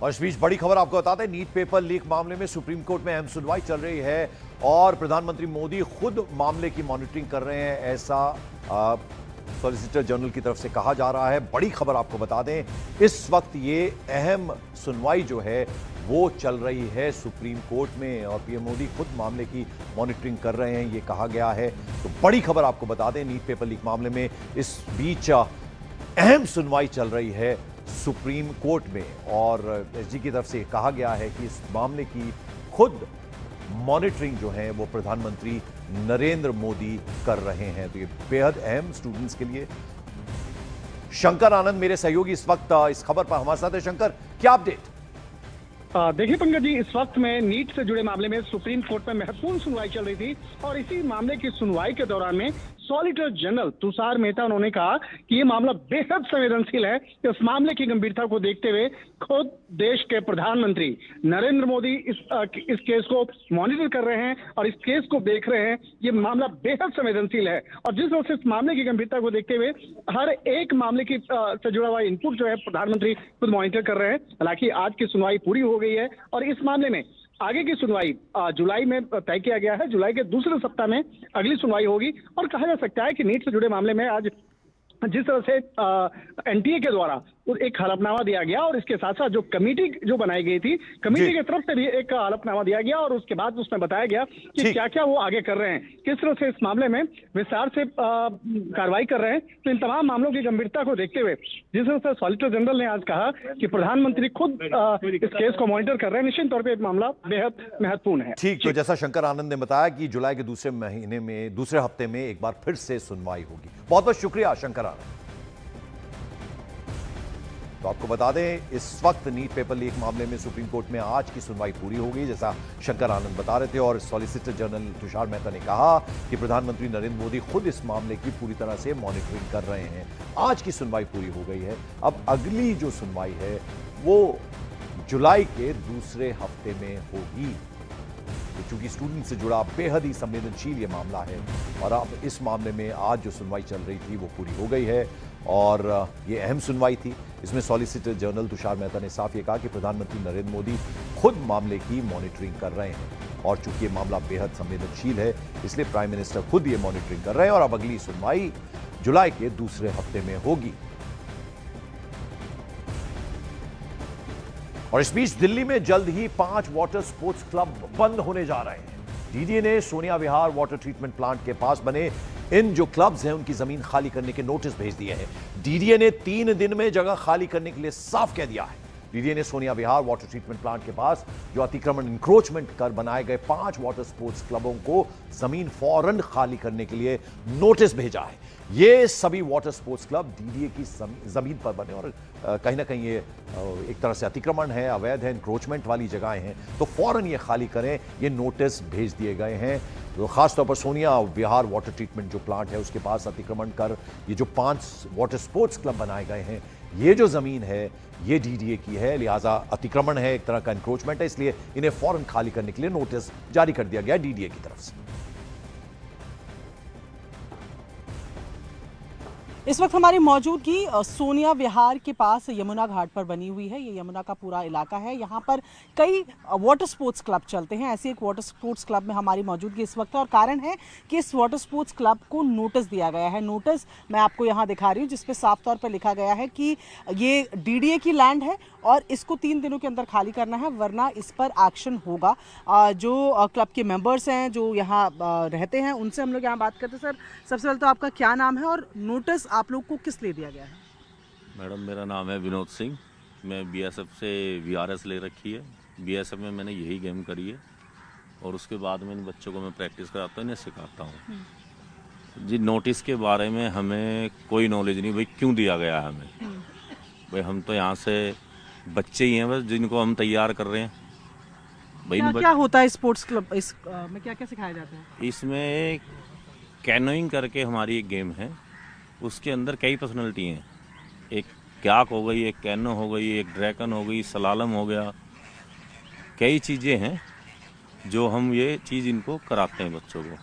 और इस बीच बड़ी खबर आपको बता दें, नीट पेपर लीक मामले में सुप्रीम कोर्ट में अहम सुनवाई चल रही है और प्रधानमंत्री मोदी खुद मामले की मॉनिटरिंग कर रहे हैं, ऐसा सॉलिसिटर जनरल की तरफ से कहा जा रहा है। बड़ी खबर आपको बता दें, इस वक्त ये अहम सुनवाई जो है वो चल रही है सुप्रीम कोर्ट में और पीएम मोदी खुद मामले की मॉनिटरिंग कर रहे हैं, ये कहा गया है। तो बड़ी खबर आपको बता दें, नीट पेपर लीक मामले में इस बीच अहम सुनवाई चल रही है सुप्रीम कोर्ट में और एसजी की तरफ से कहा गया है कि इस मामले की खुद मॉनिटरिंग जो है वो प्रधानमंत्री नरेंद्र मोदी कर रहे हैं। तो ये बेहद अहम स्टूडेंट्स के लिए। शंकर आनंद मेरे सहयोगी इस वक्त इस खबर पर हमारे साथ है। शंकर, क्या अपडेट? देखिए पंकज जी, इस वक्त में नीट से जुड़े मामले में सुप्रीम कोर्ट में महत्वपूर्ण सुनवाई चल रही थी और इसी मामले की सुनवाई के दौरान में सॉलिसिटर जनरल तुषार मेहता उन्होंने कहा कि ये मामला बेहद संवेदनशील है। इस मामले की गंभीरता को देखते हुए खुद देश के प्रधानमंत्री नरेंद्र मोदी इस केस को मॉनिटर कर रहे हैं और इस केस को देख रहे हैं। ये मामला बेहद संवेदनशील है और जिस वजह से इस मामले की गंभीरता को देखते हुए हर एक मामले की से जुड़ा हुआ इनपुट जो है प्रधानमंत्री खुद मॉनिटर कर रहे हैं। हालांकि आज की सुनवाई पूरी हो गई है और इस मामले में आगे की सुनवाई जुलाई में तय किया गया है। जुलाई के दूसरे सप्ताह में अगली सुनवाई होगी और कहा जा सकता है कि नीट से जुड़े मामले में आज जिस तरह से एनटीए के द्वारा एक हलफनामा दिया गया और इसके साथ साथ जो कमेटी जो बनाई गई थी, कमेटी की तरफ से भी एक हलफनामा दिया गया और उसके बाद उसमें बताया गया कि क्या क्या वो आगे कर रहे हैं, किस तरह से इस मामले में विस्तार से कार्रवाई कर रहे हैं। तो इन तमाम मामलों की गंभीरता को देखते हुए जिस तरह से सॉलिसिटर जनरल ने आज कहा कि प्रधानमंत्री खुद इस केस को मॉनिटर कर रहे हैं, निश्चित तौर पर मामला बेहद महत्वपूर्ण है। ठीक, तो जैसा शंकर आनंद ने बताया कि जुलाई के दूसरे महीने में, दूसरे हफ्ते में एक बार फिर से सुनवाई होगी। बहुत बहुत शुक्रिया शंकर आनंद। तो आपको बता दें, इस वक्त नीट पेपर लीक मामले में सुप्रीम कोर्ट में आज की सुनवाई पूरी हो गई, जैसा शंकर आनंद बता रहे थे। और सॉलिसिटर जनरल तुषार मेहता ने कहा कि प्रधानमंत्री नरेंद्र मोदी खुद इस मामले की पूरी तरह से मॉनिटरिंग कर रहे हैं। आज की सुनवाई पूरी हो गई है। अब अगली जो सुनवाई है वो जुलाई के दूसरे हफ्ते में होगी। चूंकि स्टूडेंट से जुड़ा बेहद ही संवेदनशील ये मामला है और अब इस मामले में आज जो सुनवाई चल रही थी वो पूरी हो गई है और ये अहम सुनवाई थी। इसमें सॉलिसिटर जनरल तुषार मेहता ने साफ ये कहा कि प्रधानमंत्री नरेंद्र मोदी खुद मामले की मॉनिटरिंग कर रहे हैं और चूंकि ये मामला बेहद संवेदनशील है इसलिए प्राइम मिनिस्टर खुद ये मॉनिटरिंग कर रहे हैं और अब अगली सुनवाई जुलाई के दूसरे हफ्ते में होगी। और इस बीच दिल्ली में जल्द ही 5 वाटर स्पोर्ट्स क्लब बंद होने जा रहे हैं। डीडीए ने सोनिया विहार वाटर ट्रीटमेंट प्लांट के पास बने इन जो क्लब्स हैं उनकी जमीन खाली करने के नोटिस भेज दिए हैं। डीडीए ने 3 दिन में जगह खाली करने के लिए साफ कह दिया है। डीडीए ने सोनिया विहार वाटर ट्रीटमेंट प्लांट के पास जो अतिक्रमण इंक्रोचमेंट कर बनाए गए 5 वाटर स्पोर्ट्स क्लबों को जमीन फौरन खाली करने के लिए नोटिस भेजा है। ये सभी वाटर स्पोर्ट्स क्लब डीडीए की जमीन पर बने और कहीं ना कहीं ये एक तरह से अतिक्रमण है, अवैध है, इंक्रोचमेंट वाली जगहें हैं, तो फौरन ये खाली करें, ये नोटिस भेज दिए गए हैं। तो खासतौर पर सोनिया विहार वाटर ट्रीटमेंट जो प्लांट है उसके पास अतिक्रमण कर ये जो 5 वाटर स्पोर्ट्स क्लब बनाए गए हैं, ये जो जमीन है ये डीडीए की है, लिहाजा अतिक्रमण है, एक तरह का इंक्रोचमेंट है, इसलिए इन्हें फौरन खाली करने के लिए नोटिस जारी कर दिया गया डीडीए की तरफ से। इस वक्त हमारी मौजूदगी सोनिया विहार के पास यमुना घाट पर बनी हुई है। ये यमुना का पूरा इलाका है। यहाँ पर कई वाटर स्पोर्ट्स क्लब चलते हैं। ऐसे एक वाटर स्पोर्ट्स क्लब में हमारी मौजूदगी इस वक्त है और कारण है कि इस वाटर स्पोर्ट्स क्लब को नोटिस दिया गया है। नोटिस मैं आपको यहाँ दिखा रही हूँ जिसपे साफ तौर पर लिखा गया है कि ये डीडीए की लैंड है और इसको 3 दिनों के अंदर खाली करना है वरना इस पर एक्शन होगा। जो क्लब के मेंबर्स हैं जो यहाँ रहते हैं उनसे हम लोग यहाँ बात करते हैं। सर, सबसे पहले तो आपका क्या नाम है और नोटिस आप लोग को किस लिए दिया गया है? मैडम, मेरा नाम है विनोद सिंह। मैं बीएसएफ से वीआरएस ले रखी है। बीएसएफ में मैंने यही गेम करी है और उसके बाद में इन बच्चों को मैं प्रैक्टिस कराता हूँ, इन्हें सिखाता हूँ। जी, नोटिस के बारे में हमें कोई नॉलेज नहीं भाई, क्यों दिया गया है हमें। भाई हम तो यहाँ से बच्चे ही हैं बस जिनको हम तैयार कर रहे हैं। भाई क्या होता है स्पोर्ट्स क्लब, इस में क्या क्या सिखाया जाता है? इसमें कैनोइंग करके हमारी एक गेम है, उसके अंदर कई पर्सनैलिटी हैं। एक क्याक हो गई, एक कैनो हो गई, एक ड्रैगन हो गई, सलालम हो गया, कई चीज़ें हैं जो हम ये चीज़ इनको कराते हैं बच्चों को।